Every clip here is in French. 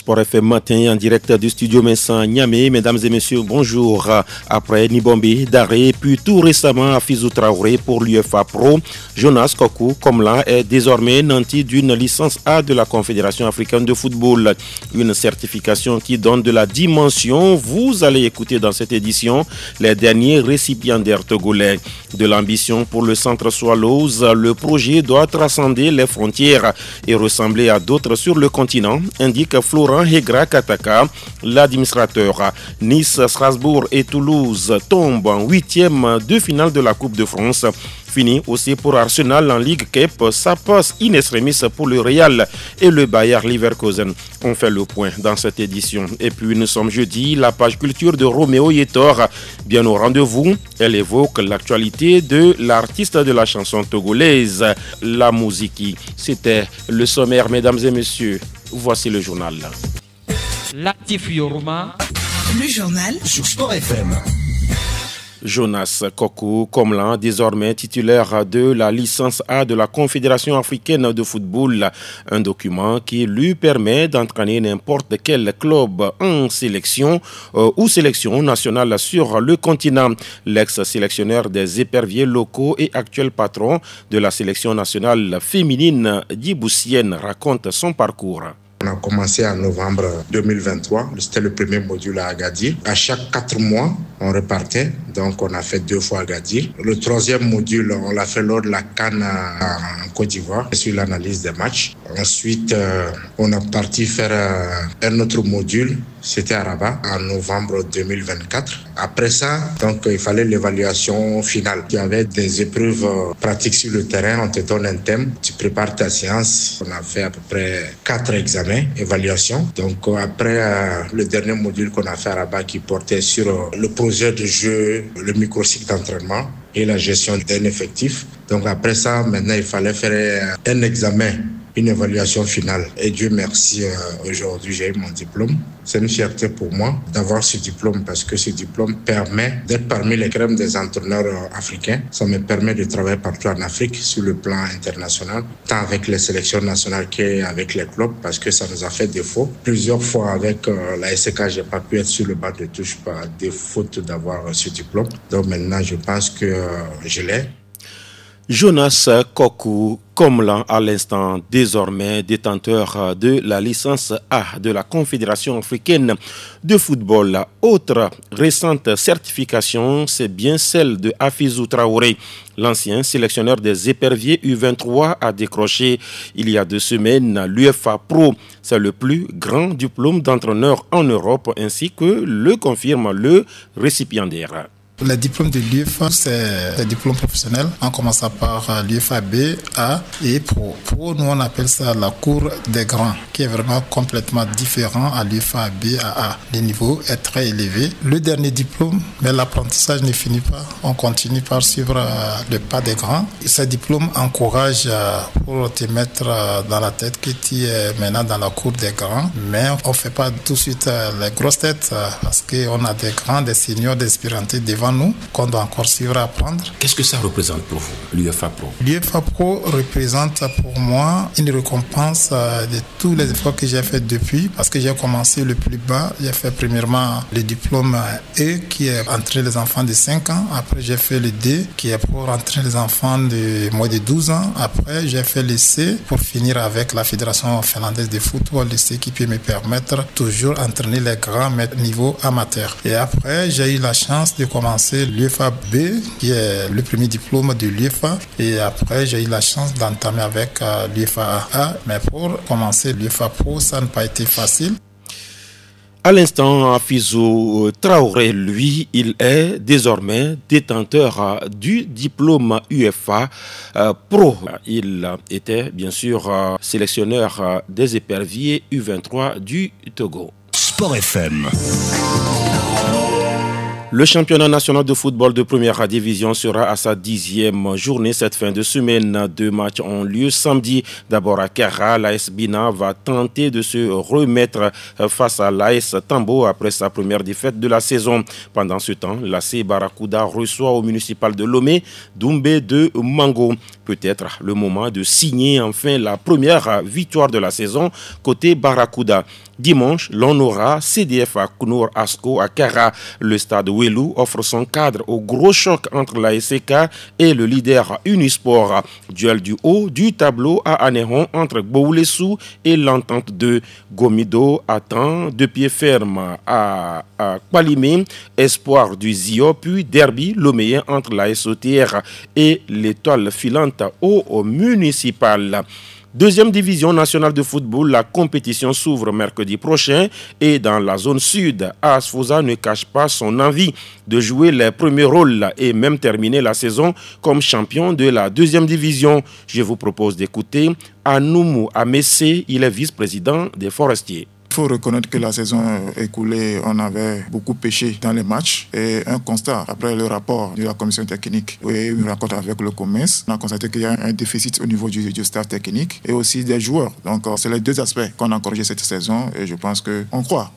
Sport FM matin en direct du studio Messan Niamey. Mesdames et messieurs, bonjour. Après Nibombi, Daré, puis tout récemment Afizou Traoré pour l'UEFA Pro, Jonas Kokou Komla est désormais nanti d'une licence A de la Confédération africaine de football. Une certification qui donne de la dimension. Vous allez écouter dans cette édition les derniers récipiendaires togolais. De l'ambition pour le centre Swallows, le projet doit transcender les frontières et ressembler à d'autres sur le continent, indique Florent Hegra Kataka, l'administrateur. Nice, Strasbourg et Toulouse tombent en 8e de finale de la Coupe de France. Fini aussi pour Arsenal en Ligue Cup, ça passe in extremis pour le Real et le Bayer Leverkusen. On fait le point dans cette édition. Et puis nous sommes jeudi, la page culture de Roméo Yetor, bien au rendez-vous. Elle évoque l'actualité de l'artiste de la chanson togolaise, la Mouziki. C'était le sommaire, mesdames et messieurs. Voici le journal. L'actif Yoruma. Le journal sur Sport FM. Jonas Kokou Komla, désormais titulaire de la licence A de la Confédération africaine de football, un document qui lui permet d'entraîner n'importe quel club en sélection ou sélection nationale sur le continent. L'ex-sélectionneur des éperviers locaux et actuel patron de la sélection nationale féminine djiboutienne raconte son parcours. On a commencé en novembre 2023. C'était le premier module à Agadir. À chaque 4 mois, on repartait. Donc, on a fait 2 fois Agadir. Le 3e module, on l'a fait lors de la CAN en Côte d'Ivoire sur l'analyse des matchs. Ensuite, on a parti faire un autre module. C'était à Rabat en novembre 2024. Après ça, donc, il fallait l'évaluation finale. Il y avait des épreuves pratiques sur le terrain. On te donne un thème. Tu prépares ta séance. On a fait à peu près 4 examens, évaluation. Donc, après le dernier module qu'on a fait à Rabat qui portait sur le projet de jeu, le microcycle d'entraînement et la gestion d'un effectif. Donc, après ça, maintenant, il fallait faire un examen, une évaluation finale. Et Dieu merci, aujourd'hui, j'ai eu mon diplôme. C'est une fierté pour moi d'avoir ce diplôme parce que ce diplôme permet d'être parmi les crèmes des entraîneurs africains. Ça me permet de travailler partout en Afrique sur le plan international, tant avec les sélections nationales qu'avec les clubs parce que ça nous a fait défaut. Plusieurs fois avec la SK, j'ai pas pu être sur le banc de touche par défaut d'avoir ce diplôme. Donc maintenant, je pense que je l'ai. Jonas Kokou Komla, à l'instant désormais détenteur de la licence A de la Confédération africaine de football. Autre récente certification, c'est bien celle de Afizou Traoré. L'ancien sélectionneur des éperviers U23 a décroché il y a 2 semaines l'UEFA Pro. C'est le plus grand diplôme d'entraîneur en Europe ainsi que le confirme le récipiendaire. Le diplôme de l'UEFA, c'est un diplôme professionnel, en commençant par l'UEFA B, A et Pro. Pro, nous on appelle ça la cour des grands, qui est vraiment complètement différent à l'UEFA B, à A. Le niveau est très élevé. Le dernier diplôme, mais l'apprentissage ne finit pas. On continue par suivre le pas des grands. Ce diplôme encourage pour te mettre dans la tête que tu es maintenant dans la cour des grands, mais on ne fait pas tout de suite les grosses têtes parce qu'on a des grands, des seniors, des expérimentés devant nous qu'on doit encore suivre à apprendre. Qu'est-ce que ça représente pour vous, l'UEFA Pro? L'UEFA Pro représente pour moi une récompense de tous les efforts que j'ai fait depuis, parce que j'ai commencé le plus bas. J'ai fait premièrement le diplôme E qui est entraîner les enfants de 5 ans. Après j'ai fait le D qui est pour entraîner les enfants de moins de 12 ans. Après j'ai fait le C pour finir avec la Fédération finlandaise de football, le C qui peut me permettre toujours entraîner les grands niveau amateur. Et après j'ai eu la chance de commencer l'UEFA B, qui est le premier diplôme de l'UEFA. Et après, j'ai eu la chance d'entamer avec l'UEFA A. Mais pour commencer l'UEFA Pro, ça n'a pas été facile. À l'instant, Afizou Traoré, lui, il est désormais détenteur du diplôme UEFA Pro. Il était bien sûr sélectionneur des éperviers U23 du Togo. Sport FM. Le championnat national de football de première division sera à sa 10e journée cette fin de semaine. 2 matchs ont lieu samedi. D'abord à Kara, l'AS Bina va tenter de se remettre face à l'AS Tambo après sa première défaite de la saison. Pendant ce temps, l'AC Barracuda reçoit au municipal de Lomé Doumbé de Mango. Peut-être le moment de signer enfin la première victoire de la saison côté Barracuda. Dimanche, l'on aura CDF à Kounour Asko à Kara. Le stade Welu offre son cadre au gros choc entre la SK et le leader Unisport. Duel du haut du tableau à Anéron entre Gboulessou et l'entente de Gomido attend de pied ferme à Kwalimé. Espoir du Zio, puis derby loméen entre la SOTR et l'étoile filante au municipal. Deuxième division nationale de football, la compétition s'ouvre mercredi prochain et dans la zone sud, AS Fouza ne cache pas son envie de jouer les premiers rôles et même terminer la saison comme champion de la deuxième division. Je vous propose d'écouter Anoumou Amessé, il est vice-président des Forestiers. Il faut reconnaître que la saison écoulée, on avait beaucoup pêché dans les matchs. Et un constat, après le rapport de la commission technique et une rencontre avec le commerce, on a constaté qu'il y a un déficit au niveau du staff technique et aussi des joueurs. Donc, c'est les deux aspects qu'on a corrigé cette saison et je pense qu'on croit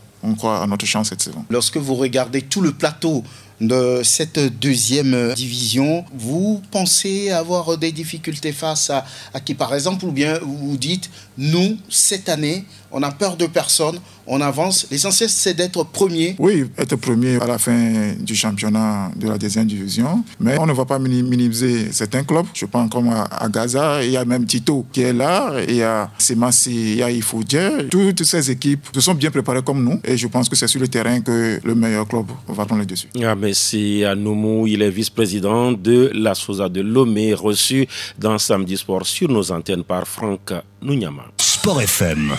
à notre chance cette saison. Lorsque vous regardez tout le plateau de cette deuxième division, vous pensez avoir des difficultés face à qui, par exemple, ou bien vous dites, nous, cette année, on a peur de personne, on avance. L'essentiel, c'est d'être premier. Oui, être premier à la fin du championnat de la deuxième division. Mais on ne va pas minimiser certains clubs. Je pense comme à Gaza, il y a même Tito qui est là, il y a Semassi, il y a Ifoudje. Toutes ces équipes se sont bien préparées comme nous. Et je pense que c'est sur le terrain que le meilleur club va prendre le dessus. Merci à Noumou, il est vice-président de la SOSA de Lomé, reçu dans Samedi Sport sur nos antennes par Franck Nounyama. Sport FM.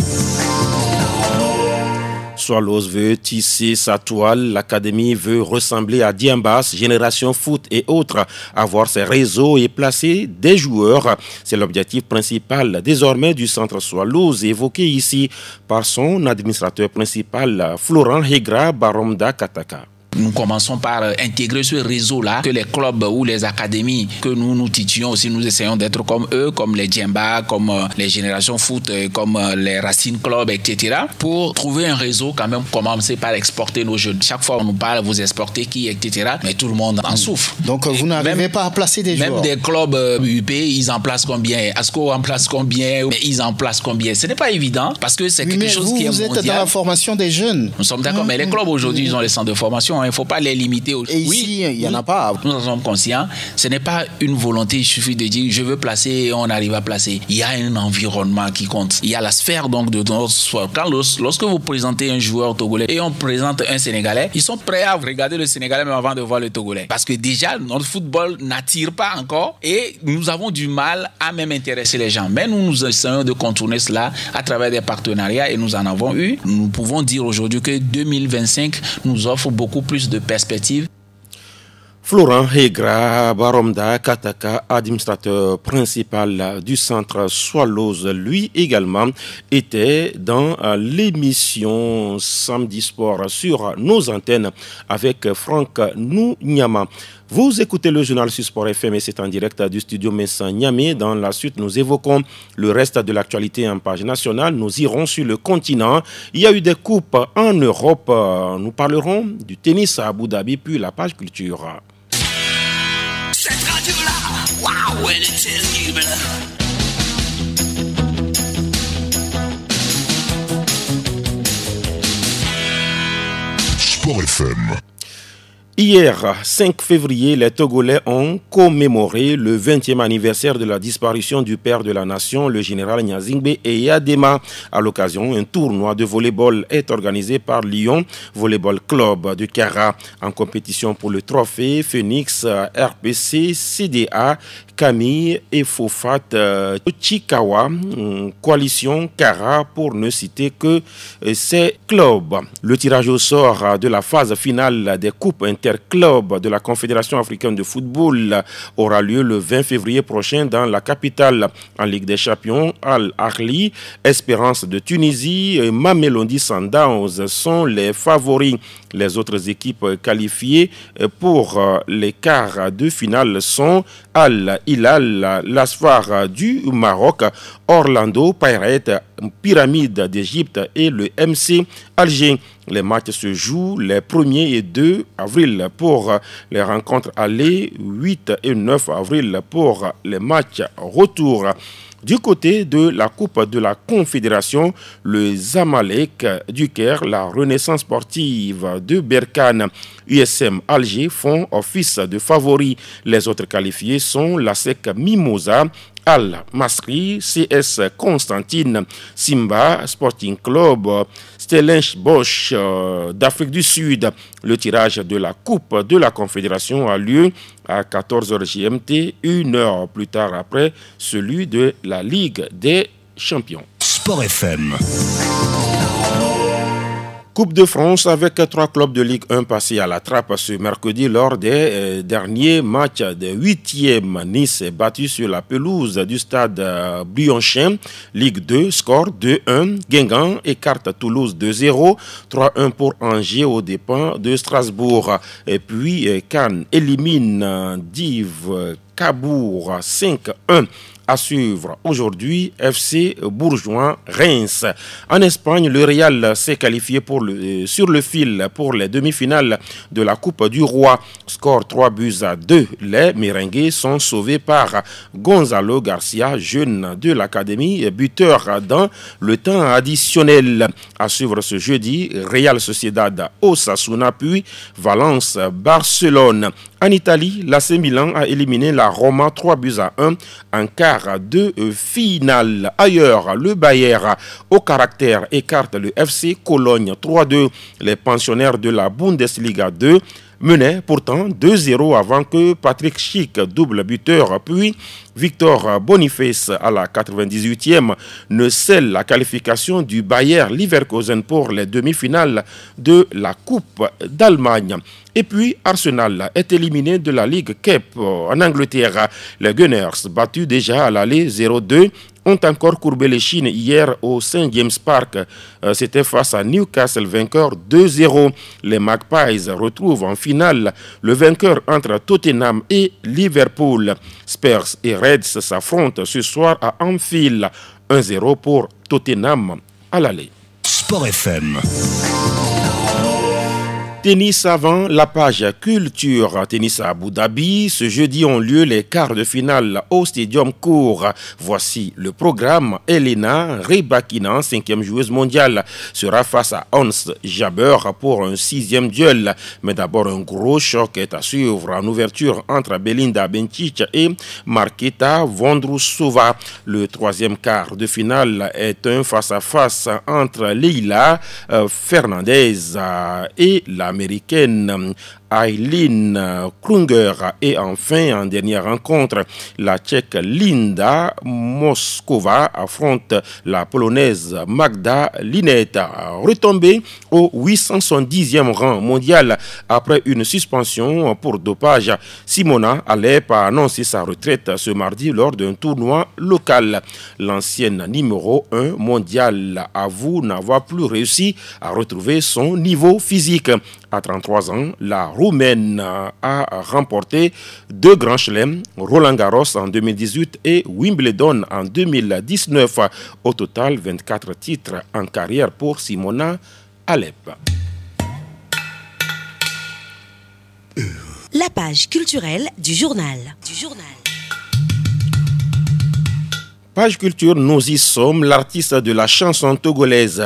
Swallows veut tisser sa toile, l'académie veut ressembler à Diambas, Génération Foot et autres, avoir ses réseaux et placer des joueurs. C'est l'objectif principal désormais du centre Swallows, évoqué ici par son administrateur principal, Florent Hegra Baromda Kataka. Nous commençons par intégrer ce réseau-là, que les clubs ou les académies que nous titillons aussi, nous essayons d'être comme eux, comme les Djemba, comme les Générations Foot, comme les Racine Club, etc. Pour trouver un réseau, quand même, commencer par exporter nos jeunes. Chaque fois, on nous parle, vous exportez qui, etc. Mais tout le monde en souffre. Donc, vous n'arrivez pas à placer des joueurs. Même des clubs UP, ils en placent combien? Asco en place combien? Mais ils en placent combien? Ce n'est pas évident, parce que c'est quelque chose qui est mondial. Vous êtes dans la formation des jeunes. Nous sommes d'accord, mais les clubs aujourd'hui, ils ont les centres de formation. Il ne faut pas les limiter. Et ici, il n'y en a pas. Nous en sommes conscients. Ce n'est pas une volonté, il suffit de dire je veux placer et on arrive à placer. Il y a un environnement qui compte. Il y a la sphère donc de notre sport. Lorsque vous présentez un joueur togolais et on présente un Sénégalais, ils sont prêts à regarder le Sénégalais même avant de voir le Togolais. Parce que déjà, notre football n'attire pas encore et nous avons du mal à même intéresser les gens. Mais nous essayons de contourner cela à travers des partenariats et nous en avons eu. Nous pouvons dire aujourd'hui que 2025 nous offre beaucoup plus de perspectives. Florent Hegra Baromda Kataka, administrateur principal du centre Swallows, lui également était dans l'émission Samedi Sport sur nos antennes avec Franck Nounyama. Vous écoutez le journal sur Sport FM et c'est en direct du studio Messan Niamey. Dans la suite, nous évoquons le reste de l'actualité en page nationale. Nous irons sur le continent. Il y a eu des coupes en Europe. Nous parlerons du tennis à Abu Dhabi, puis la page culture. Cette radio-là, waouh, elle est terrible. Sport FM. Hier, 5 février, les Togolais ont commémoré le 20e anniversaire de la disparition du père de la nation, le général Gnazingbe Eyadema. À l'occasion, un tournoi de volleyball est organisé par Lyon Volleyball Club de Kara. En compétition pour le trophée, Phoenix, RPC, CDA, Camille et Fofat, Chikawa, Coalition Kara, pour ne citer que ces clubs. Le tirage au sort de la phase finale des coupes interclubs de la Confédération africaine de football aura lieu le 20 février prochain dans la capitale. En Ligue des Champions, Al-Ahli, Espérance de Tunisie et Mamelodi Sundowns sont les favoris. Les autres équipes qualifiées pour les quarts de finale sont Al-Hilal, l'Asfar du Maroc, Orlando Pirates, Pyramide d'Égypte et le MC Alger. Les matchs se jouent les 1er et 2 avril pour les rencontres allées, 8 et 9 avril pour les matchs retour. Du côté de la Coupe de la Confédération, le Zamalek du Caire, la Renaissance sportive de Berkane, USM Alger font office de favoris. Les autres qualifiés sont la SEC Mimosa, Al-Masri, CS Constantine, Simba Sporting Club, Stellenbosch d'Afrique du Sud. Le tirage de la Coupe de la Confédération a lieu à 14h GMT, 1 heure plus tard après celui de la Ligue des Champions. Sport FM. Coupe de France avec 3 clubs de Ligue 1 passés à la trappe ce mercredi lors des derniers matchs de 8e. Nice est battu sur la pelouse du stade Briochin. Ligue 2, score 2-1. Guingamp écarte Toulouse 2-0. 3-1 pour Angers aux dépens de Strasbourg. Et puis Cannes élimine Dives Cabourg 5-1. À suivre aujourd'hui, FC Bourgoin-Reims. En Espagne, le Real s'est qualifié sur le fil pour les demi-finales de la Coupe du Roi. Score 3-2. Les Merengues sont sauvés par Gonzalo Garcia, jeune de l'académie, buteur dans le temps additionnel. À suivre ce jeudi, Real Sociedad Osasuna puis Valence-Barcelone. En Italie, l'AC Milan a éliminé la Roma 3-1 en quart de finale. Ailleurs, le Bayer au caractère écarte le FC Cologne 3-2. Les pensionnaires de la Bundesliga 2 menaient pourtant 2-0 avant que Patrick Schick, double buteur, puis Victor Boniface à la 98e ne scelle la qualification du Bayer Leverkusen pour les demi-finales de la Coupe d'Allemagne. Et puis, Arsenal est éliminé de la Ligue Cup en Angleterre. Les Gunners, battus déjà à l'aller 0-2, ont encore courbé les chines hier au St. James Park. C'était face à Newcastle, vainqueur 2-0. Les Magpies retrouvent en finale le vainqueur entre Tottenham et Liverpool. Spurs et Reds s'affrontent ce soir à Anfield. 1-0 pour Tottenham à l'aller. Sport FM. Tennis avant la page culture. Tennis à Abu Dhabi. Ce jeudi ont lieu les quarts de finale au Stadium Court. Voici le programme. Elena Rybakina, 5e joueuse mondiale, sera face à Ons Jabeur pour un 6e duel. Mais d'abord, un gros choc est à suivre en ouverture entre Belinda Bencic et Marketa Vondrousova. Le 3e quart de finale est un face-à-face entre Leila Fernandez et l'Américaine Aileen Krunger. Et enfin, en dernière rencontre, la Tchèque Linda Moskova affronte la Polonaise Magda Lineta. Retombée au 870e rang mondial après une suspension pour dopage, Simona Alep a annoncé sa retraite ce mardi lors d'un tournoi local. L'ancienne numéro 1 mondiale avoue n'avoir plus réussi à retrouver son niveau physique. À 33 ans, la Roumaine a remporté 2 grands chelems, Roland Garros en 2018 et Wimbledon en 2019. Au total, 24 titres en carrière pour Simona Alep. La page culturelle du journal. Page culture, nous y sommes. L'artiste de la chanson togolaise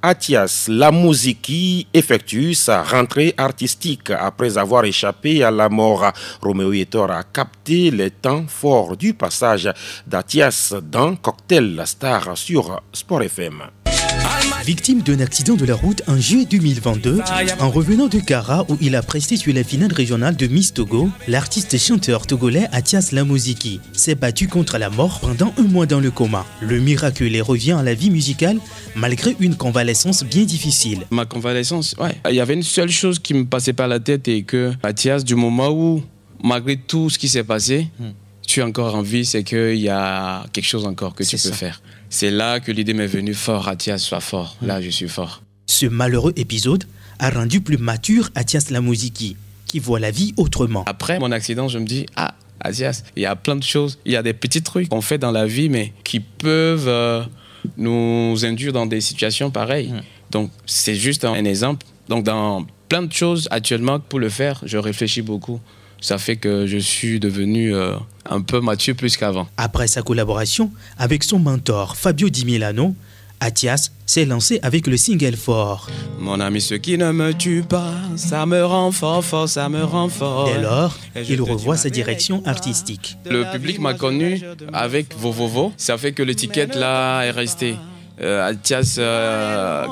Athias Lamuziki effectue sa rentrée artistique après avoir échappé à la mort. Roméo Yetor a capté les temps forts du passage d'Athias dans Cocktail Star sur Sport FM. Victime d'un accident de la route en juillet 2022, en revenant de Kara où il a presté sur la finale régionale de Miss Togo, l'artiste chanteur togolais Athias Lamuziki s'est battu contre la mort pendant 1 mois dans le coma. Le miraculé revient à la vie musicale malgré une convalescence bien difficile. Ma convalescence, il y avait une seule chose qui me passait par la tête et que Athias, du moment où, malgré tout ce qui s'est passé, tu es encore en vie, c'est qu'il y a quelque chose encore que tu peux faire. C'est là que l'idée m'est venue, fort, Athias, sois fort. Là, je suis fort. Ce malheureux épisode a rendu plus mature Athias Lamuziki, qui voit la vie autrement. Après mon accident, je me dis, Athias, il y a plein de choses, il y a des petits trucs qu'on fait dans la vie, mais qui peuvent nous induire dans des situations pareilles. Donc, c'est juste un exemple. Donc, dans plein de choses, actuellement, pour le faire, je réfléchis beaucoup. Ça fait que je suis devenu un peu mature plus qu'avant. Après sa collaboration avec son mentor Fabio Di Milano, Athias s'est lancé avec le single fort. Mon ami, ce qui ne me tue pas, ça me rend fort, fort, ça me rend fort. Dès lors, il revoit sa direction artistique. Le public m'a connu avec Vovovo. Ça fait que l'étiquette là est restée. Athias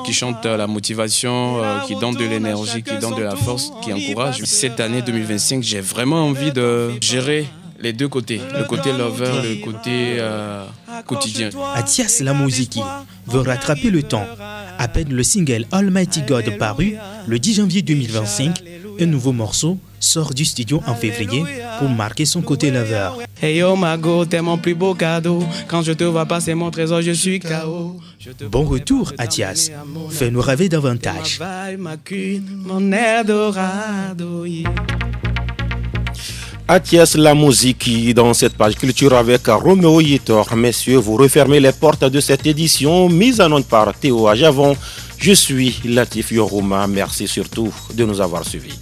qui chante la motivation, qui donne de l'énergie, qui donne de la force, qui encourage. Cette année 2025, j'ai vraiment envie de gérer les deux côtés, le côté lover, le côté quotidien. Athias Lamoziki veut rattraper le temps. À peine le single Almighty God paru le 10 janvier 2025, un nouveau morceau sort du studio en février pour marquer son côté lover. Hey yo Mago, t'es mon plus beau cadeau. Quand je te vois passer mon trésor, je suis KO. Bon retour, Athias. Fais-nous rêver davantage. Mon Eldorado. Athias Lamoziki dans cette page culture avec Roméo Yitor. Messieurs, vous refermez les portes de cette édition mise en onde par Théo Ajavon. Je suis Latif Yoruma. Merci surtout de nous avoir suivis.